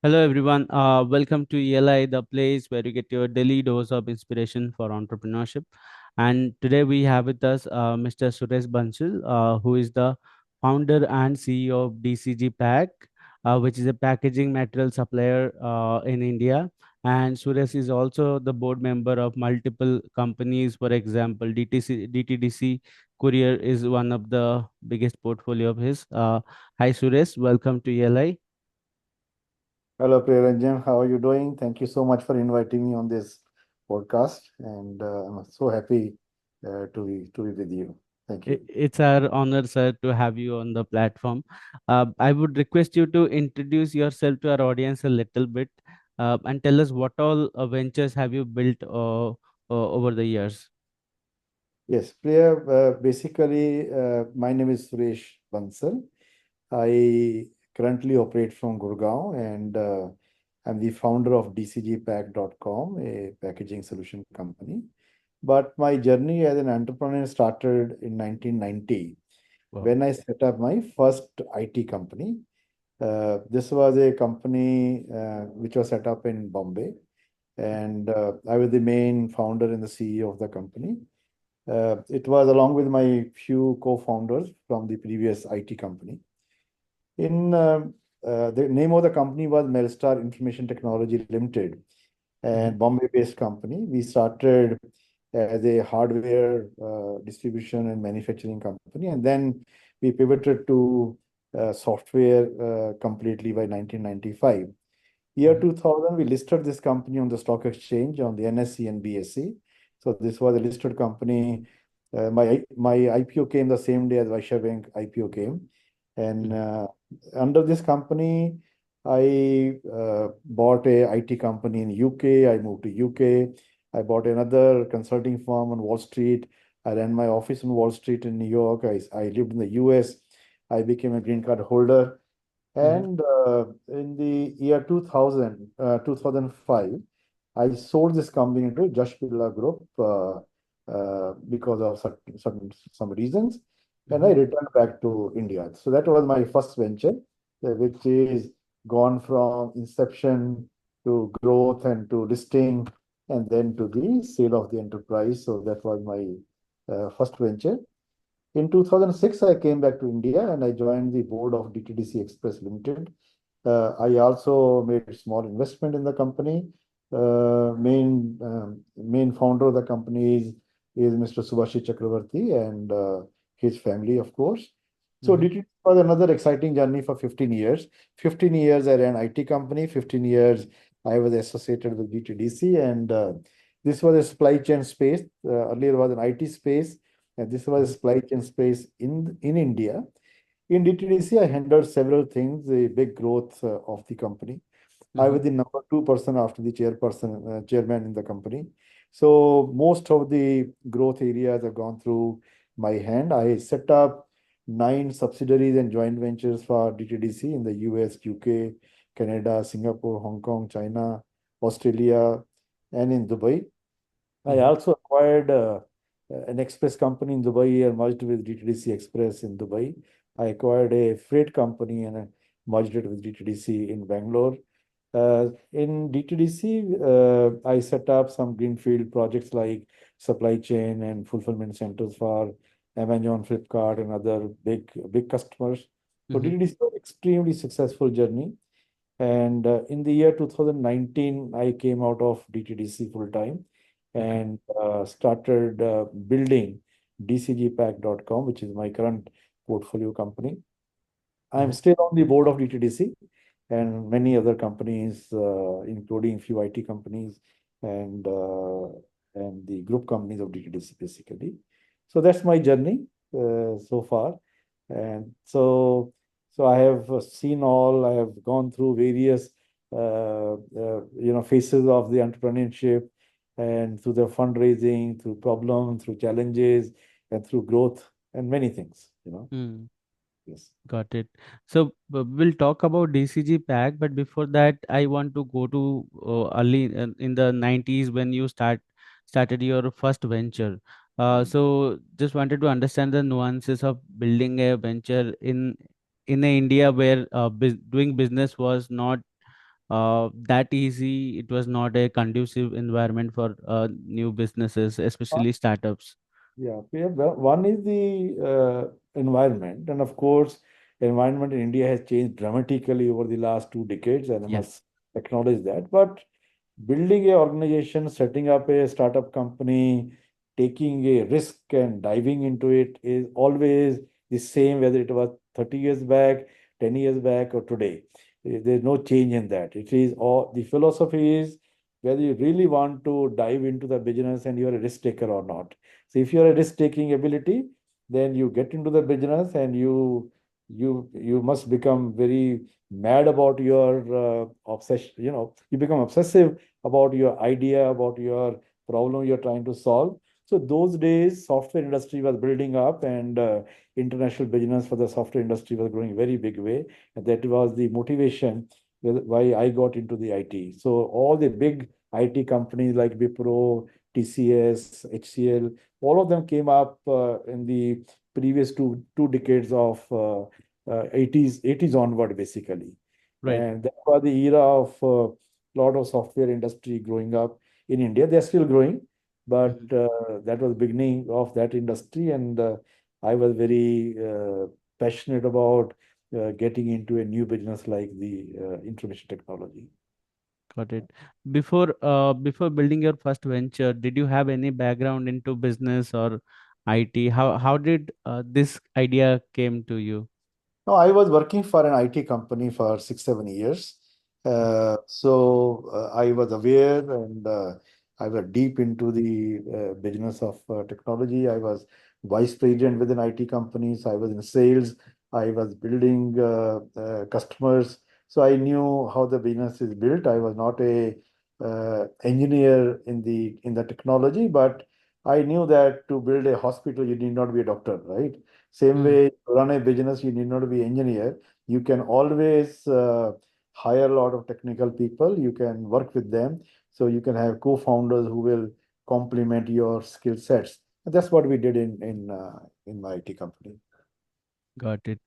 Hello, everyone. Welcome to ELI, the place where you get your daily dose of inspiration for entrepreneurship. And today we have with us Mr. Suresh Bansal, who is the founder and CEO of DCGpac, which is a packaging material supplier in India. And Suresh is also the board member of multiple companies. For example, DTDC Courier is one of the biggest portfolio of his. Hi, Suresh. Welcome to ELI. Hello, Priyaranjan. How are you doing? Thank you so much for inviting me on this podcast, and I'm so happy to be with you. Thank you. It's our honor, sir, to have you on the platform. I would request you to introduce yourself to our audience a little bit and tell us what all ventures have you built over the years. Yes, Priya. Basically, my name is Suresh Bansal. I currently operate from Gurgaon, and I'm the founder of DCGpac.com, a packaging solution company. But my journey as an entrepreneur started in 1990 Wow. when I set up my first IT company. This was a company which was set up in Bombay, and I was the main founder and the CEO of the company. It was along with my few co-founders from the previous IT company. In The name of the company was Melstar Information Technology Limited, Mhm. and Bombay-based company. We started as a hardware distribution and manufacturing company, and then we pivoted to software completely by 1995. Year Mhm. 2000, we listed this company on the stock exchange on the NSE and BSE. So this was a listed company. My IPO came the same day as Vaishya Bank IPO came, and Mhm. under this company, I bought a IT company in UK. I moved to UK. I bought another consulting firm on Wall Street. I ran my office on Wall Street in New York. I lived in the US. I became a green card holder. Mhm. And in the year 2005, I sold this company to Jash Birla Group because of some reasons. And I Mhm. returned back to India. So that was my first venture, which is gone from inception to growth and to listing and then to the sale of the enterprise. So that was my first venture. In 2006, I came back to India and I joined the board of DTDC Express Limited. I also made a small investment in the company. Main founder of the company is Mr. Subhashi Chakravarti and his family, of course. So Mhm. DTDC was another exciting journey for 15 years. 15 years I ran IT company. 15 years I was associated with DTDC, and this was a supply chain space. Earlier was an IT space, and this was a Mhm. supply chain space in India. In DTDC, I handled several things, the big growth of the company. I was Mhm. the number two person after the chairman in the company. So most of the growth areas have gone through my hand. I set up nine subsidiaries and joint ventures for DTDC in the US, UK, Canada, Singapore, Hong Kong, China, Australia, and in Dubai. I Mhm. also acquired an express company in Dubai and merged with DTDC Express in Dubai. I acquired a freight company and merged it with DTDC in Bangalore. In DTDC, I set up some greenfield projects like supply chain and fulfillment centers for Amazon, Flipkart, and other big customers. So Mhm. DTDC was extremely successful journey. And in the year 2019, I came out of DTDC full time Okay. and started building DCGpac.com, which is my current portfolio company. I'm Mhm. still on the board of DTDC and many other companies, including few IT companies and uh, and the group companies of DTDC, basically. So that's my journey so far. And so I have seen all. I have gone through various phases of the entrepreneurship, and through the fundraising, through problems, through challenges, and through growth, and many things. Mm. Yes. Got it. So we'll talk about DCG pack, but before that, I want to go to early in the 90s when you started your first venture. So just wanted to understand the nuances of building a venture in a India where doing business was not that easy. It was not a conducive environment for new businesses, especially startups. Yeah, one is the environment, and of course, environment in India has changed dramatically over the last 2 decades, and I Yeah. must acknowledge that. But building a organization, setting up a startup company, taking a risk and diving into it is always the same, whether it was 30 years back, 10 years back, or today. There's no change in that. It is all the philosophy is whether you really want to dive into the business and you're a risk taker or not. So if you're a risk-taking ability, then you get into the business and you must become very mad about your obsession. You become obsessive about your idea, about your problem you're trying to solve. So those days, software industry was building up, and international business for the software industry was growing very big way. And that was the motivation why I got into the IT. So all the big IT companies like Wipro, TCS, HCL, all of them came up in the previous two decades of 80s onward, basically. Right. And that was the era of lot of software industry growing up in India. They're still growing, but Mhm. that was the beginning of that industry. And I was very passionate about getting into a new business like the information technology. Got it. Before building your first venture, did you have any background into business or IT? How did this idea came to you? No, I was working for an IT company for 6, 7 years. I was aware, and I was deep into the business of technology. I was vice president within IT companies. I was in sales. I was building customers. So I knew how the business is built. I was not a engineer in the technology, but I knew that to build a hospital, you need not be a doctor, right? Same Mm. way, to run a business, you need not be engineer. You can always hire a lot of technical people. You can work with them. So you can have co-founders who will complement your skill sets. And that's what we did in my IT company. Got it.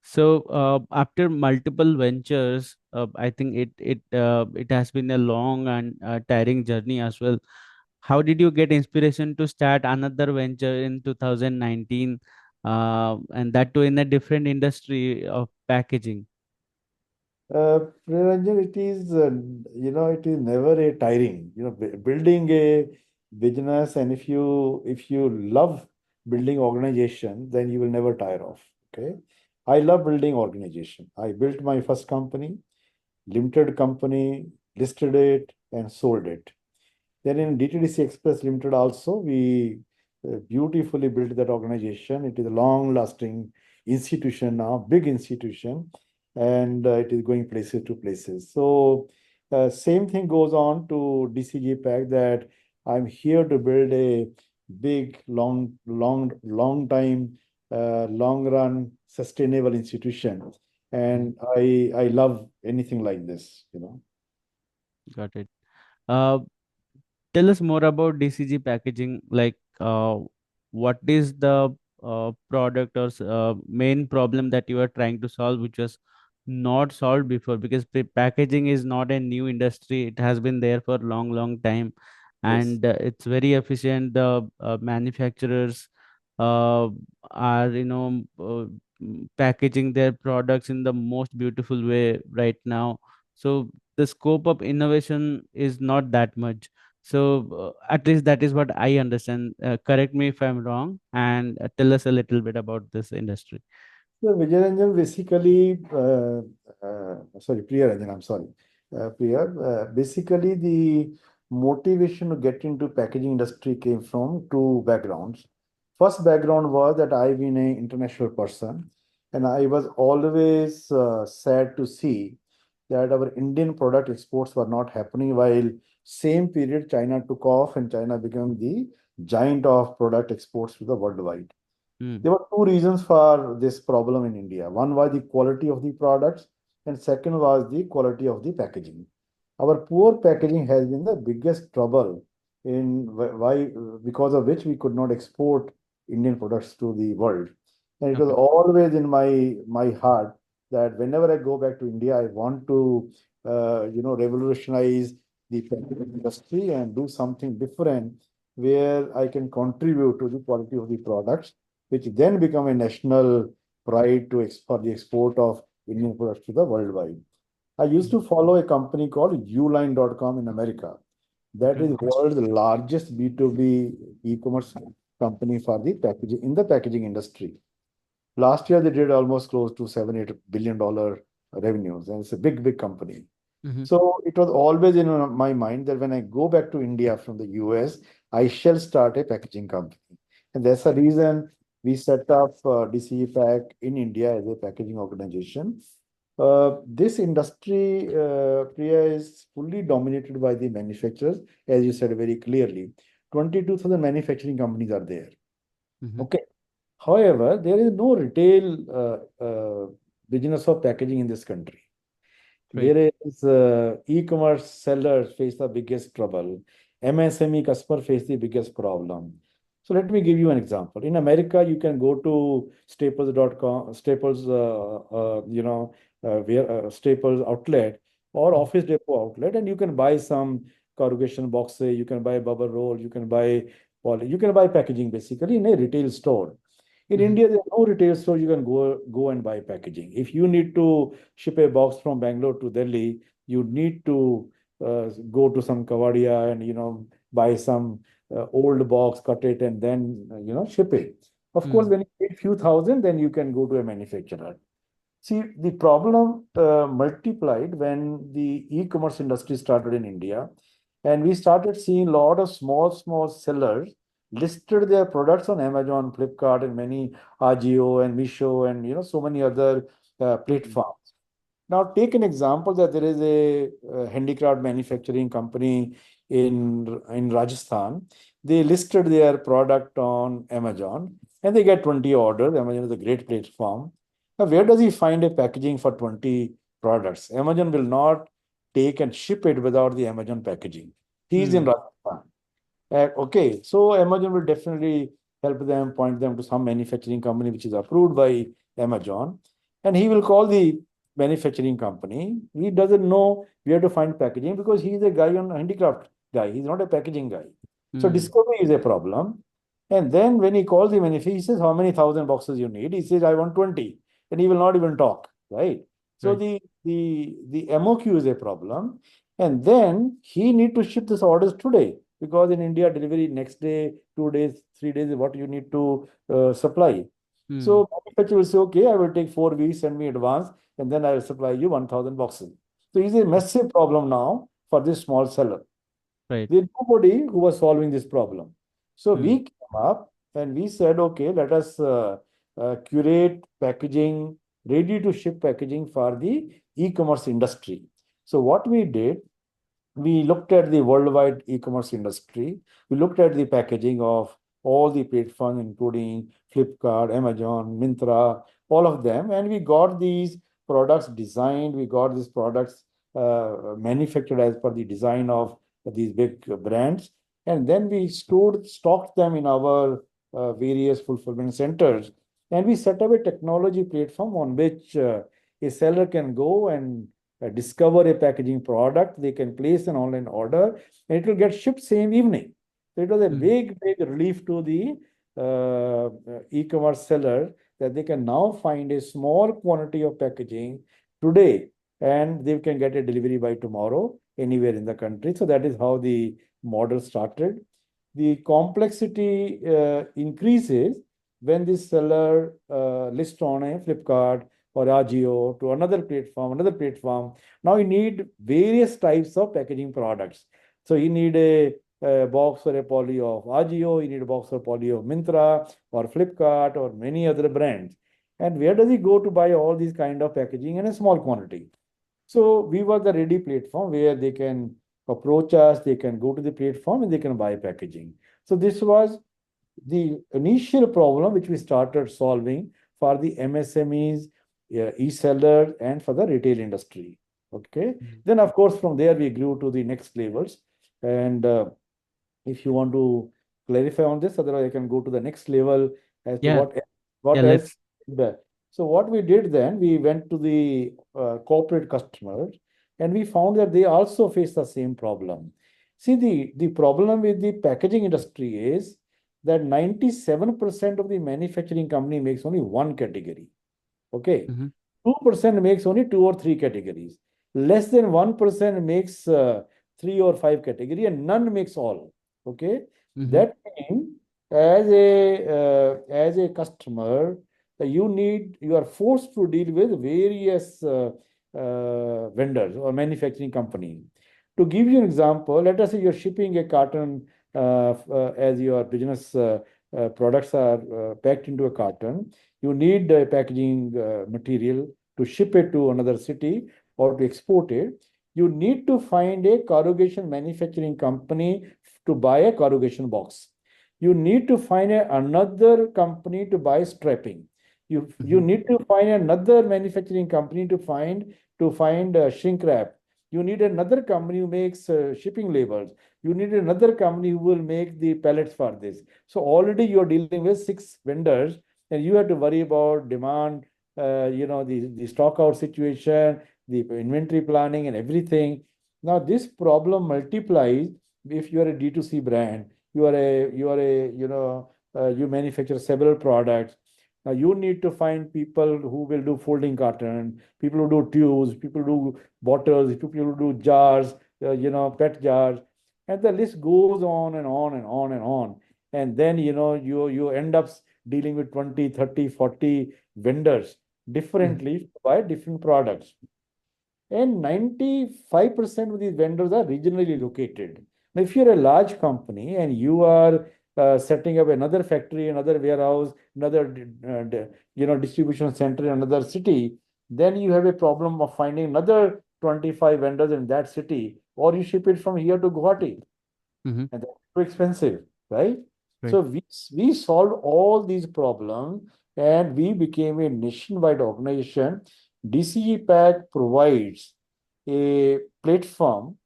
So after multiple ventures, I think it has been a long and tiring journey as well. How did you get inspiration to start another venture in 2019, and that too in a different industry of packaging? Priyaranjan, it is never a tiring. Building a business, and if you love building organization, then you will never tire of. Okay, I love building organization. I built my first company, limited company, listed it, and sold it. Then in DTDC Express Limited also, we beautifully built that organization. It is a long-lasting institution now, big institution, and it is going places to places. So same thing goes on to DCGpac, that I'm here to build a big, long time, long run, sustainable institution. Mhm. And I love anything like this. Got it. Uh, Tell us more about DCG packaging. Like, what is the product or main problem that you are trying to solve, which was not solved before? Because packaging is not a new industry; it has been there for long, long time, Yes. and it's very efficient. The manufacturers uh, are, packaging their products in the most beautiful way right now. So the scope of innovation is not that much. So at least that is what I understand. Correct me if I'm wrong, and tell us a little bit about this industry. So Vijayaranjan, basically, sorry, Priyaranjan, I'm sorry. Priya, basically the motivation to get into packaging industry came from two backgrounds. First background was that I've been an international person, and I was always sad to see that our Indian product exports were not happening, while same period China took off and China became the giant of product exports to the worldwide. Hmm. There were two reasons for this problem in India. One was the quality of the products, and second was the quality of the packaging. Our poor packaging has been the biggest trouble in why, because of which we could not export Indian products to the world. And it was Okay. always in my heart that whenever I go back to India, I want to, revolutionize the packaging industry and do something different where I can contribute to the quality of the products, which then become a national pride for the export of Indian products to the worldwide. I used to follow a company called uline.com in America. That Okay. is world's largest B2B e-commerce company for the packaging in the packaging industry. Last year, they did almost close to $7-8 billion revenues, and it's a big, big company. Mm-hmm. So it was always in my mind that when I go back to India from the US, I shall start a packaging company. And that's the reason we set up DCGpac in India as a packaging organization. This industry, Priya, is fully dominated by the manufacturers, as you said very clearly. 22,000 manufacturing companies are there. Mm-hmm. Okay. However, there is no retail business of packaging in this country. Right. Whereas e-commerce sellers face the biggest trouble, MSME customer face the biggest problem. So let me give you an example. In America, you can go to staples.com, Staples, Staples outlet or Mm-hmm. Office Depot outlet, and you can buy some corrugation boxes, you can buy bubble roll, you can buy you can buy packaging basically in a retail store. In Mm-hmm. India, there are no retail stores you can go and buy packaging. If you need to ship a box from Bangalore to Delhi, you need to go to some Kavadia and buy some old box, cut it, and then ship it. Of course, Mm-hmm. when you need few thousand, then you can go to a manufacturer. See, the problem multiplied when the e-commerce industry started in India, and we started seeing a lot of small sellers listed their products on Amazon, Flipkart, and many Agio and Misho, and so many other Mm-hmm. platforms. Now, take an example that there is a, handicraft manufacturing company in Rajasthan. They listed their product on Amazon, and they get 20 orders. Amazon is a great platform. Now, where does he find a packaging for 20 products? Amazon will not take and ship it without the Amazon packaging. He's in Mm-hmm. Rajasthan. Okay, so Amazon will definitely help them, point them to some manufacturing company which is approved by Amazon, and he will call the manufacturing company. He doesn't know where to find packaging because he is a guy on handicraft guy. He's not a packaging guy. So Mm-hmm. discovery is a problem. And then when he calls the manufacturer, he says, "How many thousand boxes you need?" He says, "I want 20." And he will not even talk, right? So Right. the MOQ is a problem. And then he need to ship these orders today because in India, delivery next day, 2 days, 3 days is what you need to supply. Mm-hmm. So manufacturer will say, okay, I will take 4 weeks, send me advance, and then I will supply you 1,000 boxes. So it's a massive problem now for this small seller. Right. There's nobody who was solving this problem. So Mm-hmm. we came up and we said, okay, let us curate packaging, ready to ship packaging for the e-commerce industry. So what we did, we looked at the worldwide e-commerce industry. We looked at the packaging of all the platforms, including Flipkart, Amazon, Myntra, all of them, and we got these products designed. We got these products manufactured as per the design of these big brands, and then we stocked them in our various fulfillment centers, and we set up a technology platform on which a seller can go and discover a packaging product, they can place an online order, and it will get shipped same evening. So it was a Mm-hmm. big, big relief to the e-commerce seller that they can now find a small quantity of packaging today, and they can get a delivery by tomorrow anywhere in the country. So that is how the model started. The complexity increases when the seller lists on a Flipkart or Agio to another platform, another platform. Now you need various types of packaging products. So you need a box or a poly of Agio, you need a box or poly of Myntra or Flipkart or many other brands. And where does he go to buy all these kind of packaging in a small quantity? So we were the ready platform where they can approach us, they can go to the platform and they can buy packaging. So this was the initial problem which we started solving for the MSMEs, e-seller, and for the retail industry. Okay. Mm-hmm. Then, of course, from there we grew to the next levels. And if you want to clarify on this, otherwise I can go to the next level as to Yeah. what Yeah. else. Let's. So what we did then, we went to the corporate customers, and we found that they also face the same problem. See, the problem with the packaging industry is that 97% of the manufacturing company makes only one category. Okay. Mm-hmm. 2% makes only two or three categories. Less than 1% makes three or five category, and none makes all. Okay. Mm-hmm. That means as a customer, you are forced to deal with various vendors or manufacturing company. To give you an example, let us say you're shipping a carton as your business products are packed into a carton. You need packaging material to ship it to another city or to export it. You need to find a corrugation manufacturing company to buy a corrugation box. You need to find another company to buy strapping. You Mm-hmm. need to find another manufacturing company to find shrink wrap. You need another company who makes shipping labels. You need another company who will make the pallets for this. So already you are dealing with six vendors, and you have to worry about demand, the stock out situation, the inventory planning, and everything. Now this problem multiplies if you are a D2C brand. You manufacture several products. Now you need to find people who will do folding carton, people who do tubes, people who do bottles, people who do jars, PET jars, and the list goes on and on and on and on. And then you end up dealing with 20, 30, 40 vendors differently to buy different products. And 95% of these vendors are regionally located. Now, if you're a large company and you are setting up another factory, another warehouse, another distribution center in another city, then you have a problem of finding another 25 vendors in that city, or you ship it from here to Guwahati, Mm-hmm. and that's too expensive, right? Right. So we solved all these problems, and we became a nationwide organization. DCGpac provides a platform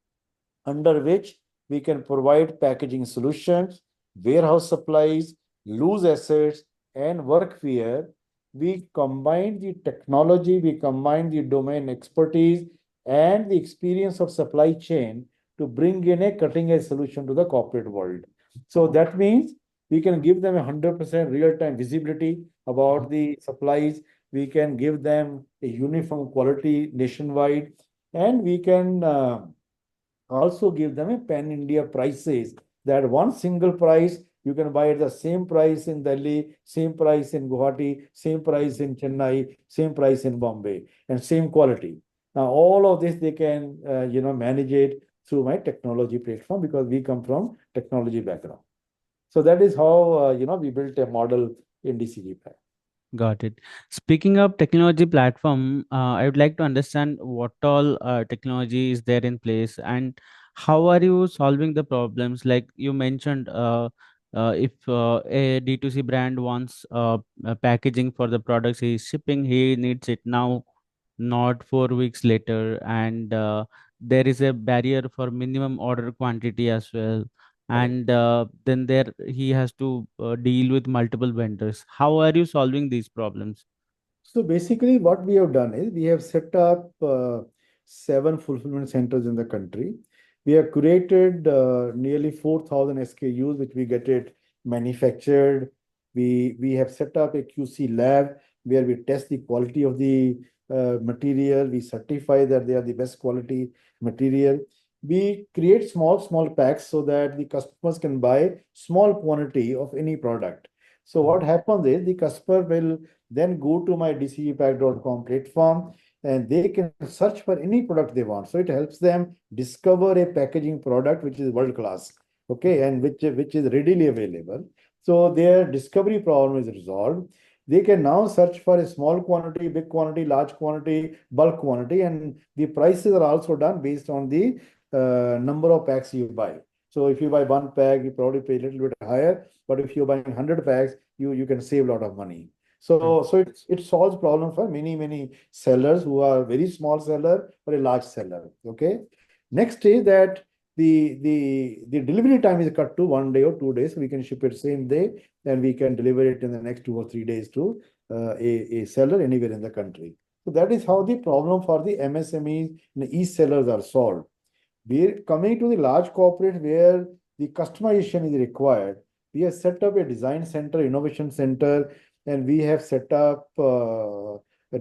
under which we can provide packaging solutions, warehouse supplies, loose assets, and workwear. We combine the technology, we combine the domain expertise and the experience of supply chain to bring in a cutting edge solution to the corporate world. So that means we can give them 100% real time visibility Mm-hmm. about the supplies. We can give them a uniform quality nationwide, and we can also give them a pan India prices, that one single price you can buy at the same price in Delhi, same price in Guwahati, same price in Chennai, same price in Bombay, and same quality. Now all of this they can manage it through my technology platform, because we come from technology background. So that is how we built a model in DCG. Got it. Speaking of technology platform, I would like to understand what all technology is there in place and how are you solving the problems? Like you mentioned, if a D2C brand wants packaging for the products he is shipping, he needs it now, not 4 weeks later. And there is a barrier for minimum order quantity as well. And then there he has to deal with multiple vendors. How are you solving these problems? So basically, what we have done is we have set up seven fulfillment centers in the country. We have created nearly 4,000 SKUs, which we get it manufactured. We have set up a QC lab where we test the quality of the material. We certify that they are the best quality material. We create small packs so that the customers can buy small quantity of any product. So what Mhm. happens is the customer will then go to my DCGpac.com platform, and they can search for any product they want. So it helps them discover a packaging product which is world class, okay, and which is readily available. So their discovery problem is resolved. They can now search for a small quantity, big quantity, large quantity, bulk quantity, and the prices are also done based on the number of packs you buy. So if you buy one pack, you probably pay a little bit higher, but if you're buying 100 packs, you can save a lot of money. Right. So it solves problem for many sellers who are very small seller or a large seller. Okay. Next is that the delivery time is cut to 1 day or 2 days. We can ship it same day, and we can deliver it in the next 2 or 3 days to a seller anywhere in the country. So that is how the problem for the MSMEs and the e-sellers are solved. We're coming to the large corporate where the customization is required. We have set up a design center, innovation center, and we have set up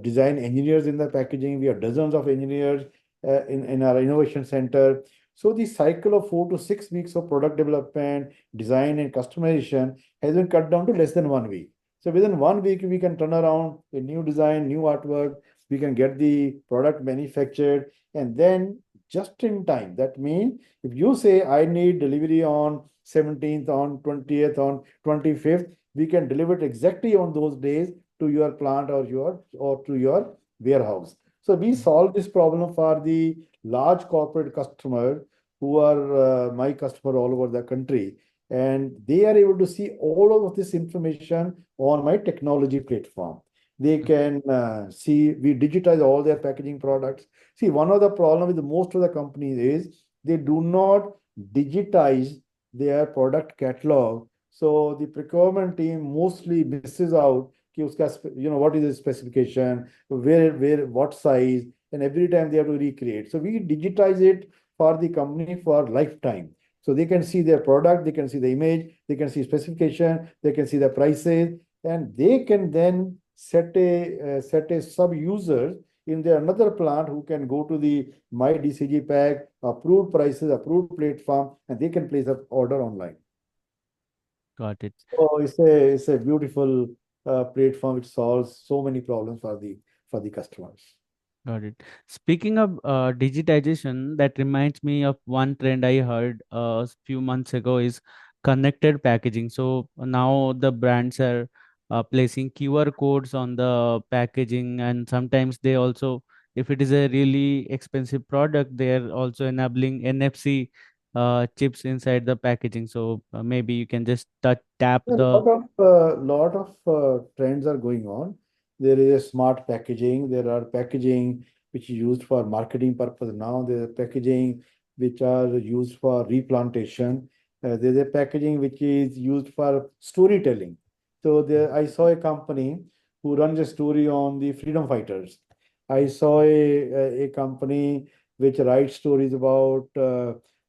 design engineers in the packaging. We have dozens of engineers in our innovation center. So the cycle of 4 to 6 weeks of product development, design, and customization has been cut down to less than 1 week. So within 1 week, we can turn around a new design, new artwork. We can get the product manufactured, and then just in time. That means if you say I need delivery on 17th, on 20th, on 25th, we can deliver it exactly on those days to your plant or to your warehouse. So we solve this problem for the large corporate customer who are my customer all over the country, and they are able to see all of this information on my technology platform. They can see we digitize all their packaging products. See, one of the problem with most of the companies is they do not digitize their product catalog. So the procurement team mostly misses out कि उसका what is the specification, where what size, and every time they have to recreate. So we digitize it for the company for lifetime. So they can see their product, they can see the image, they can see specification, they can see the prices, and they can then set a sub user in their another plant who can go to the my DCGpac approved prices, approved platform, and they can place an order online. Got it. So it's a beautiful platform which solves so many problems for the customers. Got it. Speaking of digitization, that reminds me of one trend I heard a few months ago is connected packaging. So now the brands are placing QR codes on the packaging, and sometimes they also, if it is a really expensive product, they are also enabling NFC chips inside the packaging. So maybe you can just tap A the. lot of trends are going on. There is a smart packaging. There are packaging which is used for marketing purpose now. There are packaging which are used for replantation. There's a packaging which is used for storytelling. So there, I saw a company who runs a story on the freedom fighters. I saw a company which writes stories about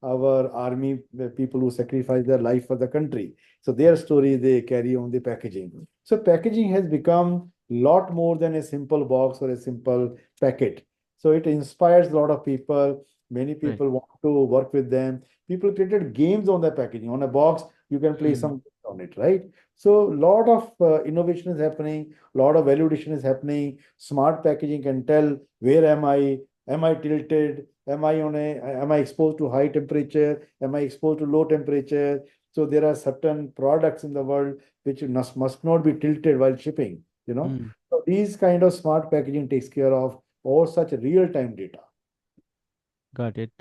our army people who sacrifice their life for the country. So their story they carry on the packaging. So packaging has become a lot more than a simple box or a simple packet. So it inspires a lot of people. Many Right. people want to work with them. People created games on the packaging. On a box, you can play Mm, some games on it, right? So a lot of innovation is happening. A lot of value addition is happening. Smart packaging can tell where am I? Am I tilted? Am I exposed to high temperature? Am I exposed to low temperature? So there are certain products in the world which must not be tilted while shipping, you know. mm. So these kind of smart packaging takes care of all such real-time data. Got it.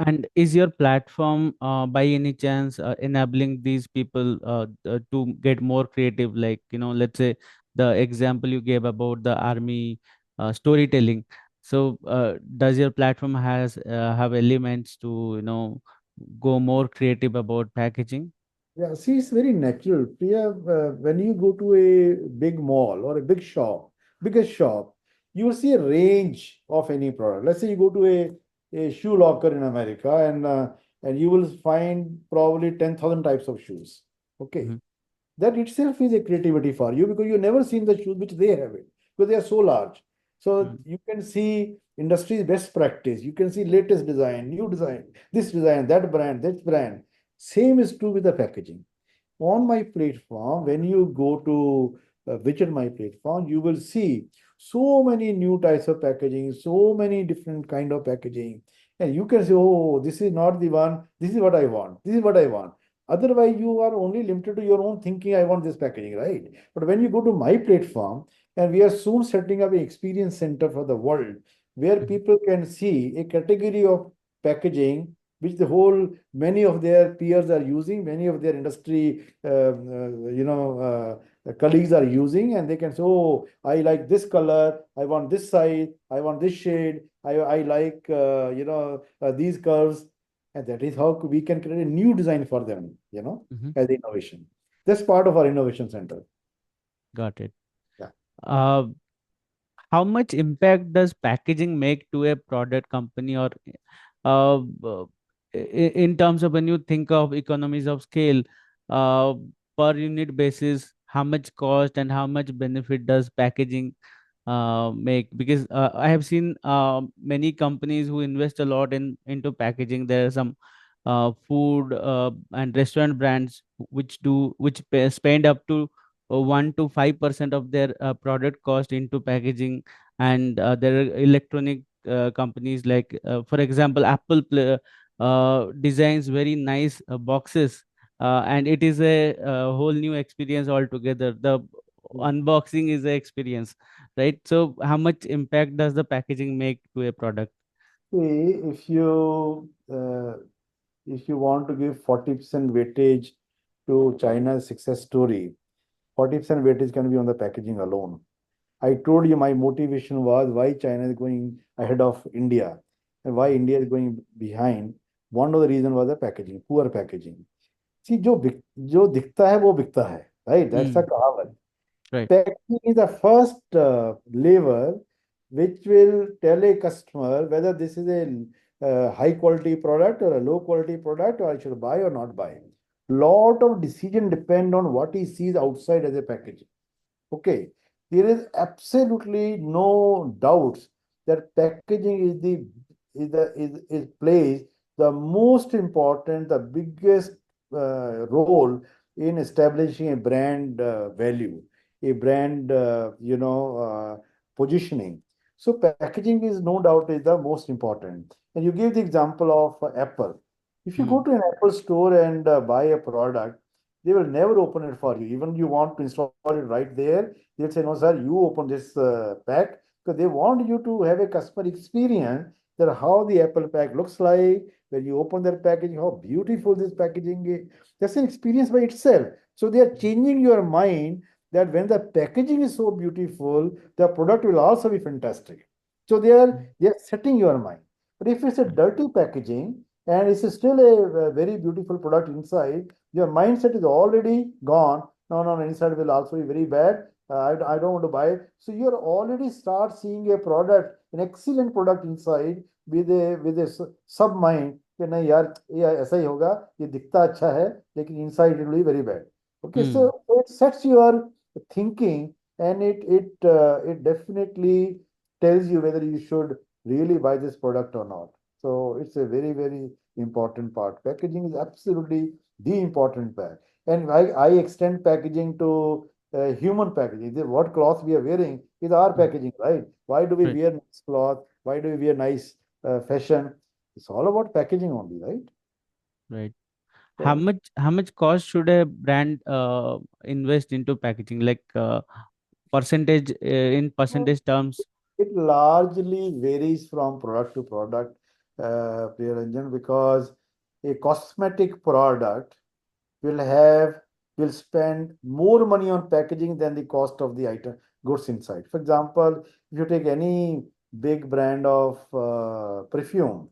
And is your platform, by any chance, enabling these people to get more creative? Like, let's say the example you gave about the army storytelling. So, does your platform have elements to, go more creative about packaging? Yeah, see, it's very natural. Priya, when you go to a big mall or a big shop, biggest shop, you will see a range of any product. Let's say you go to a shoe locker in America and you will find probably 10,000 types of shoes. Okay. Mhm. That itself is a creativity for you because you've never seen the shoes which they have it because they are so large. So Mm, you can see industry's best practice. You can see latest design, new design, that brand, that brand. Same is true with the packaging. On my platform, when you go to visit my platform, you will see so many new types of packaging, so many different kind of packaging, and you can say, "Oh, this is not the one. This is what I want. This is what I want." Otherwise, you are only limited to your own thinking. I want this packaging, right? But when you go to my platform, and we are soon setting up an experience center for the world where mhm, people can see a category of packaging which the whole many of their peers are using, many of their industry colleagues are using, and they can say, "Oh, I like this color, I want this size, I want this shade, I like these curves," and that is how we can create a new design for them, mhm. as innovation. That's part of our innovation center. Got it. Yeah. uh, how much impact does packaging make to a product company, or uh, uh, in terms of when you think of economies of scale, uh, per unit basis, how much cost and how much benefit does packaging make? Because I have seen many companies who invest a lot into packaging. There are some food and restaurant brands which spend up to 1 to 5% of their product cost into packaging, and there are electronic companies like, for example, Apple designs very nice boxes, and it is a whole new experience altogether. The unboxing is an experience, right? So how much impact does the packaging make to a product? See, if you want to give 40% weightage to China's success story, 40% weightage can be on the packaging alone. I told you my motivation was why China is going ahead of India and why India is going behind. One of the reason was the packaging, poor packaging. See, जो दिखता है वो बिकता है, right? That's a Mm, कहावत. right. Packaging is the first lever which will tell a customer whether this is a high quality product or a low quality product, or I should buy or not buy. Lot of decision depend on what he sees outside as a packaging. Okay, there is absolutely no doubts that packaging is plays the most important, the biggest role in establishing a brand value, a brand positioning. So packaging is no doubt is the most important. And you give the example of Apple. If you go Mm, to an Apple store and buy a product, they will never open it for you. Even you want to install it right there, they'll say, no, sir, you open this pack, because they want you to have a customer experience that how the Apple pack looks like, when you open their packaging, how beautiful this packaging is. That's an experience by itself. So they are changing your mind that when the packaging is so beautiful, the product will also be fantastic. So they are setting your mind. But if it's a dirty packaging and it's still a very beautiful product inside, your mindset is already gone. No, no, no, inside will also be very bad. I don't want to buy it. So you're already start seeing a product, an excellent product inside with a sub mind कि नहीं यार ये ऐसा ही होगा, ये दिखता अच्छा है लेकिन inside it will be very bad. Okay, mm, so it sets your thinking, and it definitely tells you whether you should really buy this product or not. So it's a very, very important part. Packaging is absolutely the important part. And I extend packaging to human packaging. What cloth we are wearing is our mm, packaging, right? Why do we right, wear nice cloth? Why do we wear nice fashion? It's all about packaging only, right? right. So How much cost should a brand invest into packaging, like percentage, in percentage terms? it largely varies from product to product, Priyaranjan, because a cosmetic product will have will spend more money on packaging than the cost of the item goods inside. For example, if you take any big brand of perfume,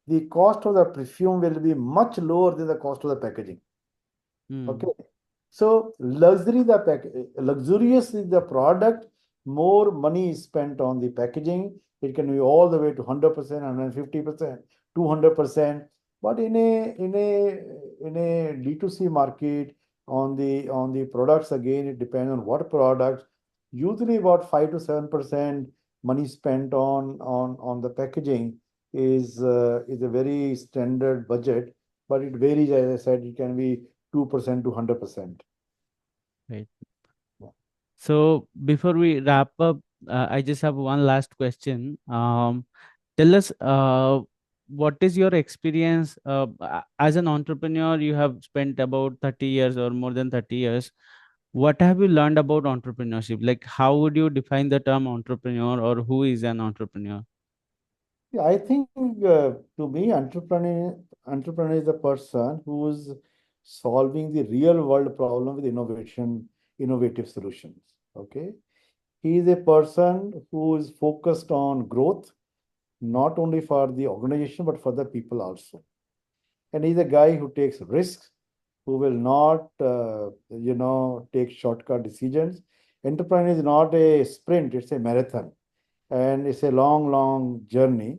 the cost of the perfume will be much lower than the cost of the packaging. Okay. Mm, So luxurious is the product, more money is spent on the packaging. It can be all the way to 100%, 150%, 200%. But in a D2C market, on the products, again, it depends on what products. Usually about 5 to 7% money spent on the packaging is a very standard budget, but it varies, as I said, it can be 2% to 100%. right. So before we wrap up, I just have one last question. Tell us, what is your experience as an entrepreneur? You have spent about 30 years or more than 30 years. What have you learned about entrepreneurship? Like, how would you define the term entrepreneur, or who is an entrepreneur? Yeah, I think to me, entrepreneur is a person who's solving the real world problem with innovative solutions. Okay, he is a person who is focused on growth, not only for the organization but for the people also. And he's a guy who takes risks, who will not take shortcut decisions. Entrepreneur is not a sprint, it's a marathon, and it's a long, long journey.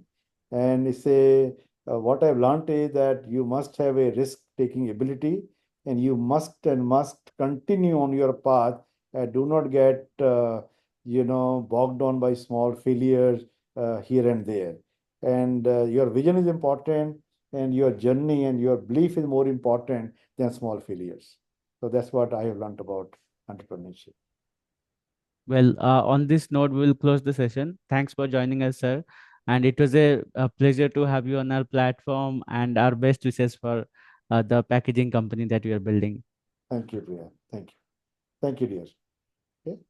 And it's a what I've learned is that you must have a risk-taking ability, and you must continue on your path. Do not get bogged down by small failures here and there. And your vision is important, and your journey and your belief is more important than small failures. So that's what I have learned about entrepreneurship. Well, on this note, we will close the session. Thanks for joining us, sir. And it was a pleasure to have you on our platform, and our best wishes for the packaging company that we are building. Thank you, Priya. Thank you. Thank you, dear. Okay.